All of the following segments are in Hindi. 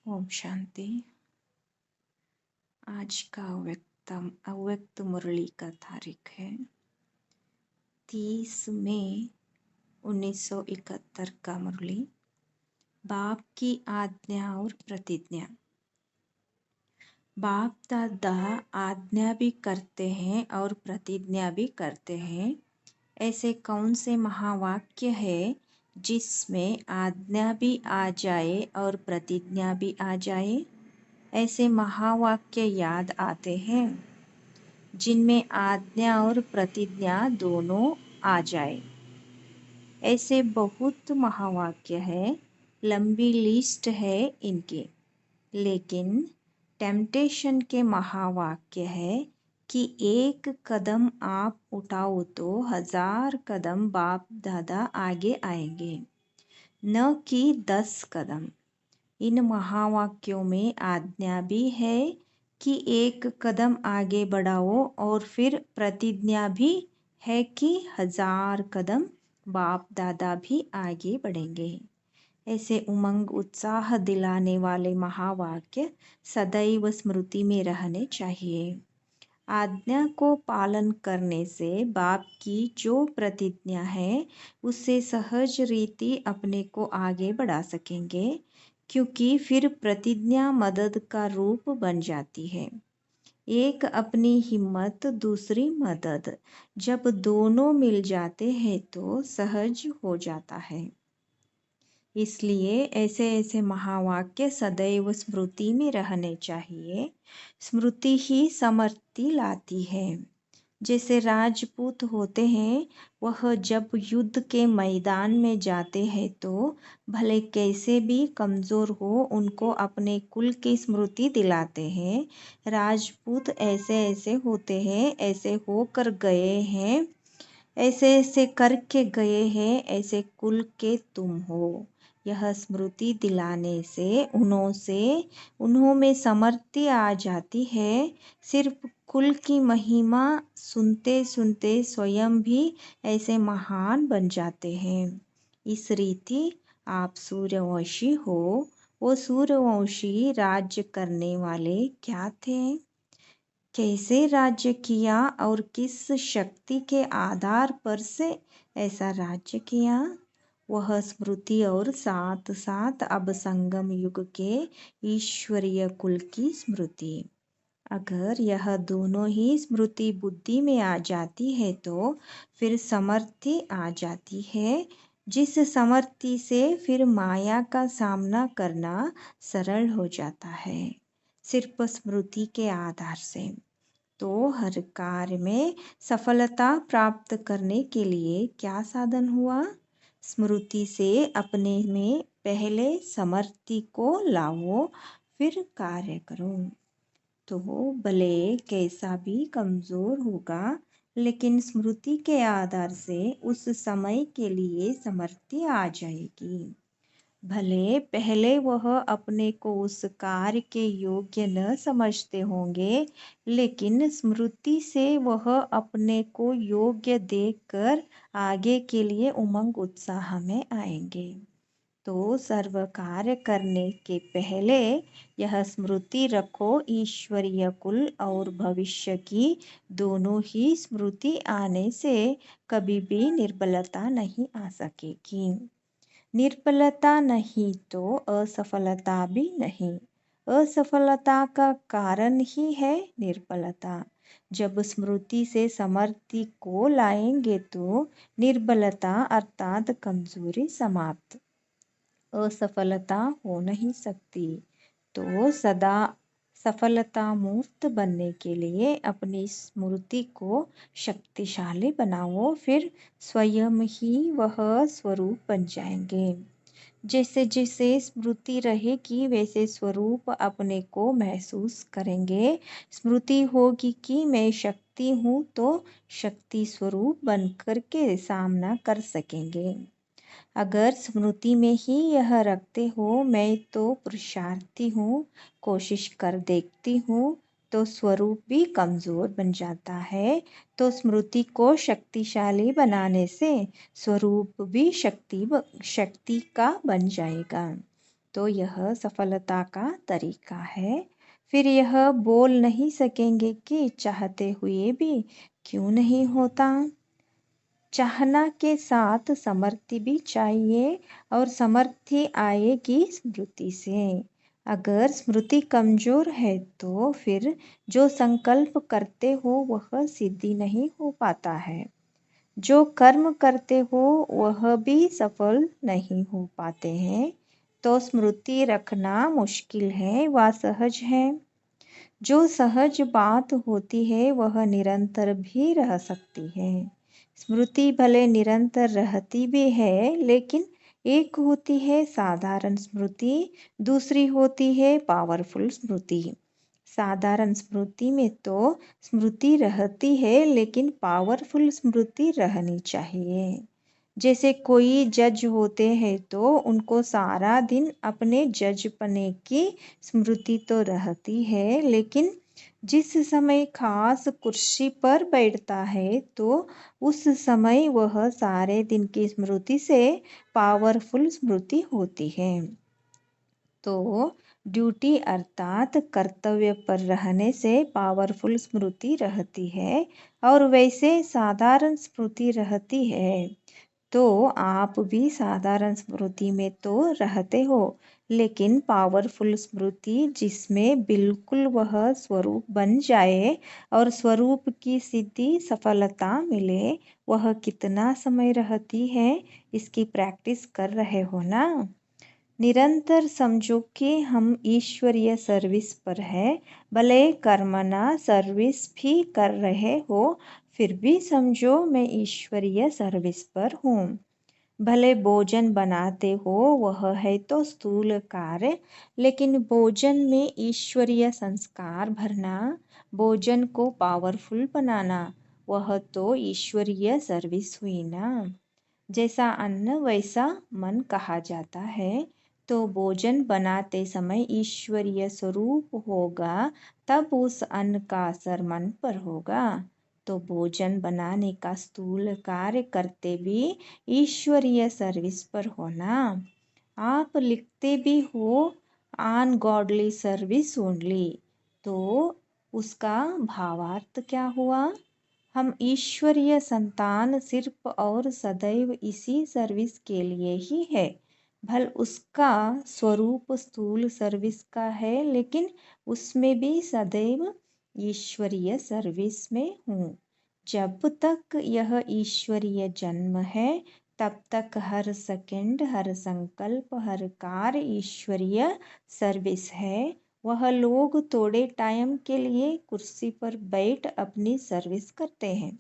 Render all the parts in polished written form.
ओम शांति। आज का अव्यक्त मुरली का तारीख है 30 मई 1971 का मुरली। बाप की आज्ञा और प्रतिज्ञा। बाप दादा आज्ञा भी करते हैं और प्रतिज्ञा भी करते हैं। ऐसे कौन से महावाक्य है जिसमें आज्ञा भी आ जाए और प्रतिज्ञा भी आ जाए? ऐसे महावाक्य याद आते हैं जिनमें आज्ञा और प्रतिज्ञा दोनों आ जाए। ऐसे बहुत महावाक्य है, लंबी लिस्ट है इनकी। लेकिन टेम्पटेशन के महावाक्य है कि एक कदम आप उठाओ तो 1000 कदम बाप दादा आगे आएंगे, न कि 10 कदम। इन महावाक्यों में आज्ञा भी है कि एक कदम आगे बढ़ाओ और फिर प्रतिज्ञा भी है कि 1000 कदम बाप दादा भी आगे बढ़ेंगे। ऐसे उमंग उत्साह दिलाने वाले महावाक्य सदैव स्मृति में रहने चाहिए। आज्ञा को पालन करने से बाप की जो प्रतिज्ञा है उससे सहज रीति अपने को आगे बढ़ा सकेंगे, क्योंकि फिर प्रतिज्ञा मदद का रूप बन जाती है। एक अपनी हिम्मत, दूसरी मदद, जब दोनों मिल जाते हैं तो सहज हो जाता है। इसलिए ऐसे ऐसे महावाक्य सदैव स्मृति में रहने चाहिए। स्मृति ही समृद्धि लाती है। जैसे राजपूत होते हैं, वह जब युद्ध के मैदान में जाते हैं तो भले कैसे भी कमज़ोर हो, उनको अपने कुल की स्मृति दिलाते हैं। राजपूत ऐसे ऐसे होते हैं, ऐसे होकर गए हैं, ऐसे ऐसे करके गए हैं, ऐसे कुल के तुम हो। यह स्मृति दिलाने से उन्हों में समृद्धि आ जाती है। सिर्फ कुल की महिमा सुनते सुनते स्वयं भी ऐसे महान बन जाते हैं। इस रीति आप सूर्यवंशी हो। वो सूर्यवंशी राज्य करने वाले क्या थे? कैसे राज्य किया और किस शक्ति के आधार पर से ऐसा राज्य किया? वह स्मृति और साथ साथ अब संगम युग के ईश्वरीय कुल की स्मृति। अगर यह दोनों ही स्मृति बुद्धि में आ जाती है तो फिर समृद्धि आ जाती है, जिस समृद्धि से फिर माया का सामना करना सरल हो जाता है, सिर्फ स्मृति के आधार से। तो हर कार्य में सफलता प्राप्त करने के लिए क्या साधन हुआ? स्मृति से अपने में पहले समृद्धि को लाओ, फिर कार्य करो। तो भले कैसा भी कमजोर होगा, लेकिन स्मृति के आधार से उस समय के लिए समृद्धि आ जाएगी। भले पहले वह अपने को उस कार्य के योग्य न समझते होंगे, लेकिन स्मृति से वह अपने को योग्य देखकर आगे के लिए उमंग उत्साह में आएंगे। तो सर्व कार्य करने के पहले यह स्मृति रखो, ईश्वरीय कुल और भविष्य की दोनों ही स्मृति आने से कभी भी निर्बलता नहीं आ सकेगी। निर्बलता नहीं तो असफलता भी नहीं। असफलता का कारण ही है निर्बलता। जब स्मृति से समृद्धि को लाएंगे तो निर्बलता अर्थात कमजोरी समाप्त। असफलता हो नहीं सकती। तो सदा सफलता मुक्त बनने के लिए अपनी स्मृति को शक्तिशाली बनाओ, फिर स्वयं ही वह स्वरूप बन जाएंगे। जैसे जैसे स्मृति रहेगी वैसे स्वरूप अपने को महसूस करेंगे। स्मृति होगी कि मैं शक्ति हूँ तो शक्ति स्वरूप बनकर के सामना कर सकेंगे। अगर स्मृति में ही यह रखते हो मैं तो पुरुषार्थी हूँ, कोशिश कर देखती हूँ, तो स्वरूप भी कमजोर बन जाता है। तो स्मृति को शक्तिशाली बनाने से स्वरूप भी शक्ति का बन जाएगा। तो यह सफलता का तरीका है। फिर यह बोल नहीं सकेंगे कि चाहते हुए भी क्यों नहीं होता। चाहना के साथ समर्थि भी चाहिए और समर्थि आएगी स्मृति से। अगर स्मृति कमजोर है तो फिर जो संकल्प करते हो वह सिद्धि नहीं हो पाता है। जो कर्म करते हो वह भी सफल नहीं हो पाते हैं। तो स्मृति रखना मुश्किल है व सहज है। जो सहज बात होती है वह निरंतर भी रह सकती है। स्मृति भले निरंतर रहती भी है, लेकिन एक होती है साधारण स्मृति, दूसरी होती है पावरफुल स्मृति। साधारण स्मृति में तो स्मृति रहती है, लेकिन पावरफुल स्मृति रहनी चाहिए। जैसे कोई जज होते हैं तो उनको सारा दिन अपने जज पने की स्मृति तो रहती है, लेकिन जिस समय खास कुर्सी पर बैठता है तो उस समय वह सारे दिन की स्मृति से पावरफुल स्मृति होती है। तो ड्यूटी अर्थात कर्तव्य पर रहने से पावरफुल स्मृति रहती है और वैसे साधारण स्मृति रहती है। तो आप भी साधारण स्मृति में तो रहते हो, लेकिन पावरफुल स्मृति जिसमें बिल्कुल वह स्वरूप बन जाए और स्वरूप की सिद्धि सफलता मिले, वह कितना समय रहती है, इसकी प्रैक्टिस कर रहे हो ना। निरंतर समझो कि हम ईश्वरीय सर्विस पर है, भले कर्मना सर्विस भी कर रहे हो, फिर भी समझो मैं ईश्वरीय सर्विस पर हूँ। भले भोजन बनाते हो वह है तो स्थूल कार्य, लेकिन भोजन में ईश्वरीय संस्कार भरना, भोजन को पावरफुल बनाना, वह तो ईश्वरीय सर्विस हुई ना। जैसा अन्न वैसा मन कहा जाता है। तो भोजन बनाते समय ईश्वरीय स्वरूप होगा, तब उस अन्न का असर मन पर होगा। तो भोजन बनाने का स्थूल कार्य करते भी ईश्वरीय सर्विस पर होना। आप लिखते भी हो ऑन गॉडली सर्विस ओनली, तो उसका भावार्थ क्या हुआ? हम ईश्वरीय संतान सिर्फ और सदैव इसी सर्विस के लिए ही है। भल उसका स्वरूप स्थूल सर्विस का है, लेकिन उसमें भी सदैव ईश्वरीय सर्विस में हूँ। जब तक यह ईश्वरीय जन्म है, तब तक हर सेकंड, हर संकल्प, हर कार्य ईश्वरीय सर्विस है। वह लोग थोड़े टाइम के लिए कुर्सी पर बैठ अपनी सर्विस करते हैं।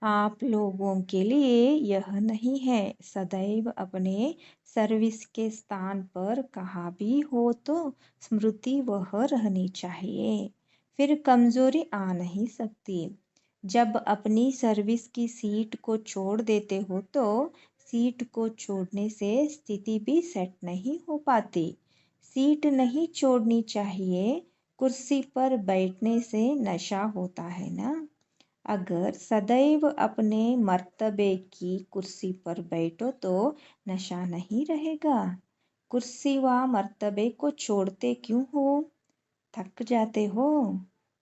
आप लोगों के लिए यह नहीं है। सदैव अपने सर्विस के स्थान पर कहाँ भी हो तो स्मृति वह रहनी चाहिए। फिर कमजोरी आ नहीं सकती। जब अपनी सर्विस की सीट को छोड़ देते हो तो सीट को छोड़ने से स्थिति भी सेट नहीं हो पाती। सीट नहीं छोड़नी चाहिए। कुर्सी पर बैठने से नशा होता है ना। अगर सदैव अपने मर्तबे की कुर्सी पर बैठो तो नशा नहीं रहेगा। कुर्सी व मर्तबे को छोड़ते क्यों हो? थक जाते हो।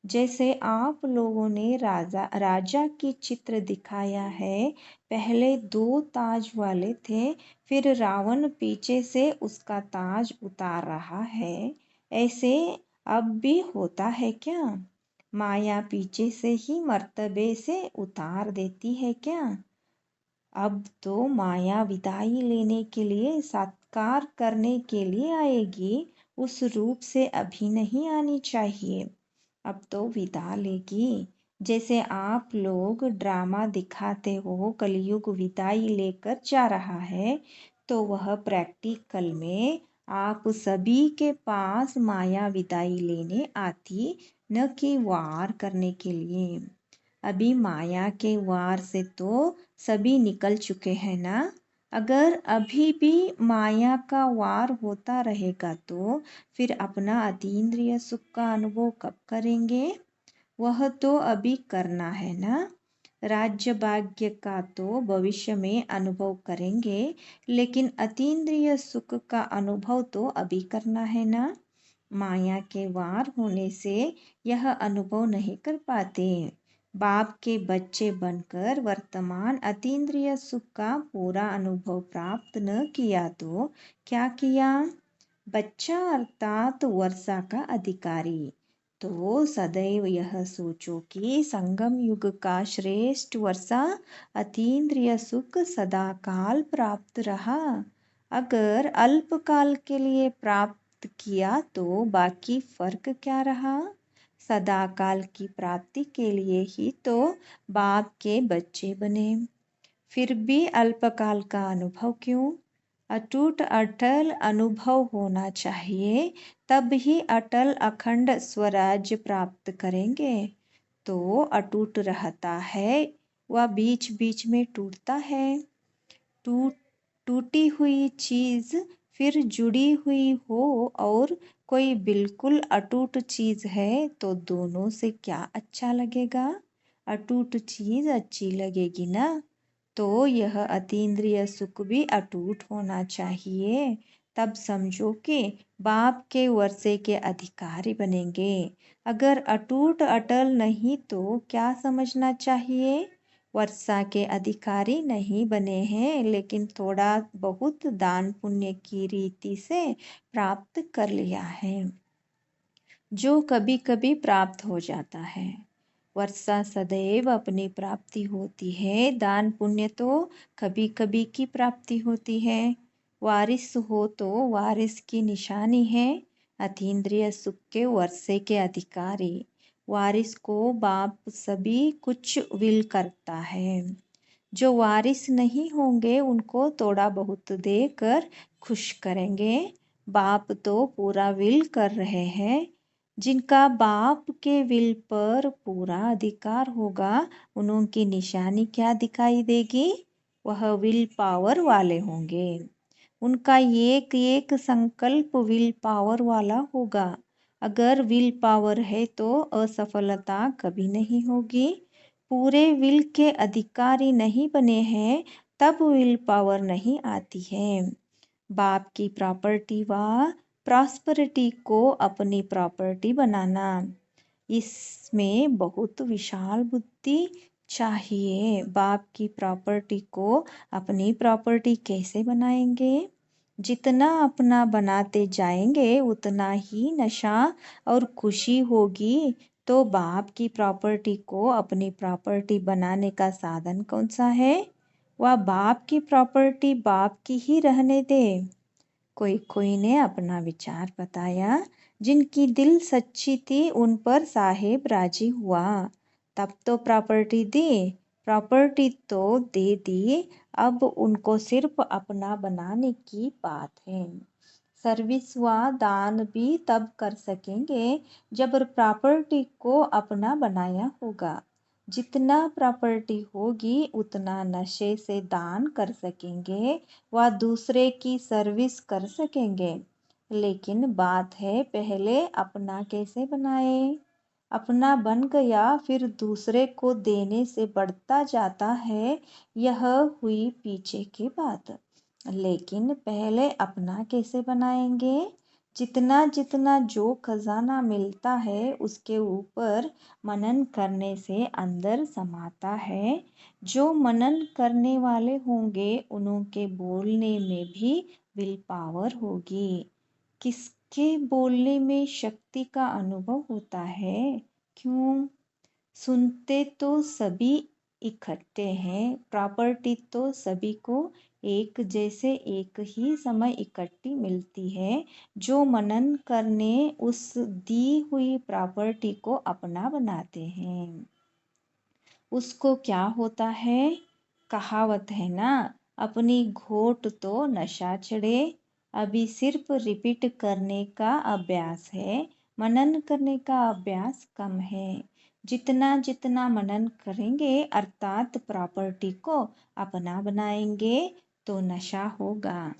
जैसे आप लोगों ने राजा की चित्र दिखाया है। पहले 2 ताज वाले थे, फिर रावण पीछे से उसका ताज उतार रहा है। ऐसे अब भी होता है क्या? माया पीछे से ही मर्तबे से उतार देती है क्या? अब तो माया विदाई लेने के लिए, सत्कार करने के लिए आएगी। उस रूप से अभी नहीं आनी चाहिए, अब तो विदा लेगी। जैसे आप लोग ड्रामा दिखाते हो, कलयुग विदाई लेकर जा रहा है, तो वह प्रैक्टिकल में आप सभी के पास माया विदाई लेने आती, न कि वार करने के लिए। अभी माया के वार से तो सभी निकल चुके हैं ना। अगर अभी भी माया का वार होता रहेगा तो फिर अपना अतीन्द्रिय सुख का अनुभव कब करेंगे? वह तो अभी करना है ना। राज्य भाग्य का तो भविष्य में अनुभव करेंगे, लेकिन अतीन्द्रिय सुख का अनुभव तो अभी करना है ना। माया के वार होने से यह अनुभव नहीं कर पाते। बाप के बच्चे बनकर वर्तमान अतीन्द्रिय सुख का पूरा अनुभव प्राप्त न किया तो क्या किया? बच्चा अर्थात वर्षा का अधिकारी। तो सदैव यह सोचो कि संगम युग का श्रेष्ठ वर्षा अतीन्द्रिय सुख सदा काल प्राप्त रहा। अगर अल्पकाल के लिए प्राप्त किया तो बाकी फर्क क्या रहा? सदा काल की प्राप्ति के लिए ही तो बाप के बच्चे बने। फिर भी अल्पकाल का अनुभव क्यों? अटूट अटल अनुभव होना चाहिए, तब ही अटल अखंड स्वराज्य प्राप्त करेंगे। तो अटूट रहता है, वह बीच बीच में टूटता है। टूटी हुई चीज फिर जुड़ी हुई हो और कोई बिल्कुल अटूट चीज है तो दोनों से क्या अच्छा लगेगा? अटूट चीज अच्छी लगेगी ना। तो यह अतीन्द्रिय सुख भी अटूट होना चाहिए, तब समझो कि बाप के वर्षे के अधिकारी बनेंगे। अगर अटूट अटल नहीं तो क्या समझना चाहिए? वर्षा के अधिकारी नहीं बने हैं, लेकिन थोड़ा बहुत दान पुण्य की रीति से प्राप्त कर लिया है, जो कभी कभी प्राप्त हो जाता है। वर्षा सदैव अपनी प्राप्ति होती है, दान पुण्य तो कभी कभी की प्राप्ति होती है। वारिस हो तो वारिस की निशानी है। अतीन्द्रिय सुख के वर्षे के अधिकारी वारिस को बाप सभी कुछ विल करता है। जो वारिस नहीं होंगे उनको थोड़ा बहुत देकर खुश करेंगे। बाप तो पूरा विल कर रहे हैं। जिनका बाप के विल पर पूरा अधिकार होगा, उनकी निशानी क्या दिखाई देगी? वह विल पावर वाले होंगे। उनका एक एक संकल्प विल पावर वाला होगा। अगर विल पावर है तो असफलता कभी नहीं होगी। पूरे विल के अधिकारी नहीं बने हैं, तब विल पावर नहीं आती है। बाप की प्रॉपर्टी व प्रॉस्पेरिटी को अपनी प्रॉपर्टी बनाना, इसमें बहुत विशाल बुद्धि चाहिए। बाप की प्रॉपर्टी को अपनी प्रॉपर्टी कैसे बनाएंगे? जितना अपना बनाते जाएंगे उतना ही नशा और खुशी होगी। तो बाप की प्रॉपर्टी को अपनी प्रॉपर्टी बनाने का साधन कौन सा है? वह बाप की प्रॉपर्टी बाप की ही रहने दे। कोई ने अपना विचार बताया। जिनकी दिल सच्ची थी उन पर साहेब राजी हुआ, तब तो प्रॉपर्टी दी। प्रॉपर्टी तो दे दी, अब उनको सिर्फ अपना बनाने की बात है। सर्विस व दान भी तब कर सकेंगे जब प्रॉपर्टी को अपना बनाया होगा। जितना प्रॉपर्टी होगी उतना नशे से दान कर सकेंगे व दूसरे की सर्विस कर सकेंगे। लेकिन बात है पहले अपना कैसे बनाए? अपना बन गया फिर दूसरे को देने से बढ़ता जाता है, यह हुई पीछे की बात। लेकिन पहले अपना कैसे बनाएंगे? जितना जितना जो खजाना मिलता है उसके ऊपर मनन करने से अंदर समाता है। जो मनन करने वाले होंगे उनके बोलने में भी विल पावर होगी। किसके बोलने में शक्ति का अनुभव होता है? क्यों? सुनते तो सभी इकट्ठे हैं, प्रॉपर्टी तो सभी को एक जैसे एक ही समय इकट्ठी मिलती है। जो मनन करने उस दी हुई प्रॉपर्टी को अपना बनाते हैं, उसको क्या होता है? कहावत है ना, अपनी घोट तो नशा चढ़े। अभी सिर्फ रिपीट करने का अभ्यास है, मनन करने का अभ्यास कम है। जितना जितना मनन करेंगे अर्थात प्रॉपर्टी को अपना बनाएंगे तो नशा होगा।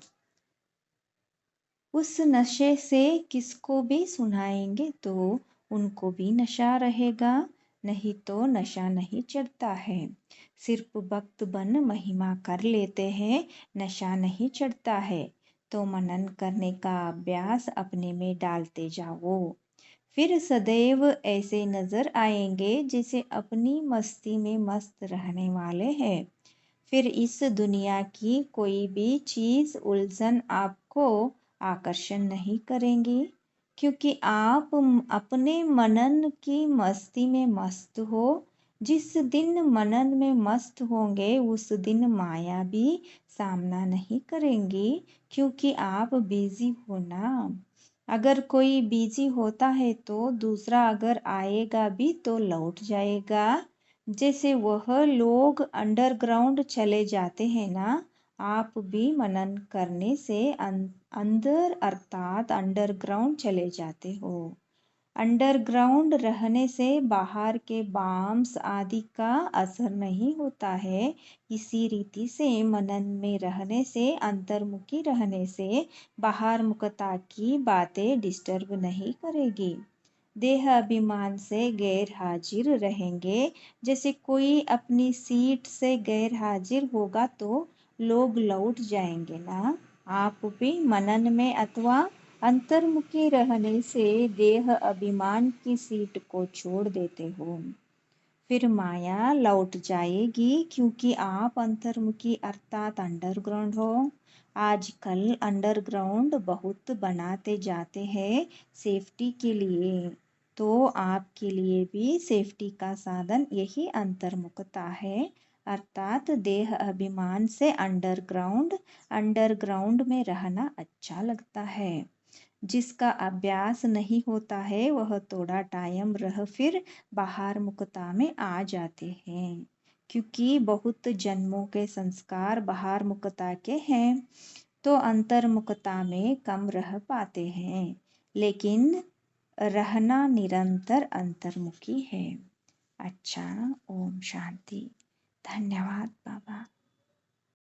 उस नशे से किसको भी सुनाएंगे तो उनको भी नशा रहेगा। नहीं तो नशा नहीं चढ़ता है। सिर्फ भक्त बन महिमा कर लेते हैं, नशा नहीं चढ़ता है। तो मनन करने का अभ्यास अपने में डालते जाओ। फिर सदैव ऐसे नजर आएंगे जैसे अपनी मस्ती में मस्त रहने वाले हैं। फिर इस दुनिया की कोई भी चीज उलझन आपको आकर्षण नहीं करेंगी, क्योंकि आप अपने मनन की मस्ती में मस्त हो। जिस दिन मनन में मस्त होंगे उस दिन माया भी सामना नहीं करेंगी, क्योंकि आप बिजी हो ना। अगर कोई बिजी होता है तो दूसरा अगर आएगा भी तो लौट जाएगा। जैसे वह लोग अंडरग्राउंड चले जाते हैं ना, आप भी मनन करने से अंदर अर्थात अंडरग्राउंड चले जाते हो। अंडरग्राउंड रहने से बाहर के बाम्स आदि का असर नहीं होता है। इसी रीति से मनन में रहने से, अंतर्मुखी रहने से बाहर मुखता की बातें डिस्टर्ब नहीं करेगी। देह अभिमान से गैर हाजिर रहेंगे। जैसे कोई अपनी सीट से गैर हाजिर होगा तो लोग लौट जाएंगे ना। आप भी मनन में अथवा अंतर्मुखी रहने से देह अभिमान की सीट को छोड़ देते हो। फिर माया लौट जाएगी, क्योंकि आप अंतर्मुखी अर्थात अंडरग्राउंड हो। आजकल अंडरग्राउंड बहुत बनाते जाते हैं सेफ्टी के लिए, तो आपके लिए भी सेफ्टी का साधन यही अंतर्मुखता है, अर्थात देह अभिमान से अंडरग्राउंड में रहना अच्छा लगता है। जिसका अभ्यास नहीं होता है वह थोड़ा टाइम रह फिर बाहर मुक्ता में आ जाते हैं, क्योंकि बहुत जन्मों के संस्कार बाहर मुक्ता के हैं, तो अंतर्मुखता में कम रह पाते हैं, लेकिन रहना निरंतर अंतर्मुखी है। अच्छा, ओम शांति। धन्यवाद बाबा।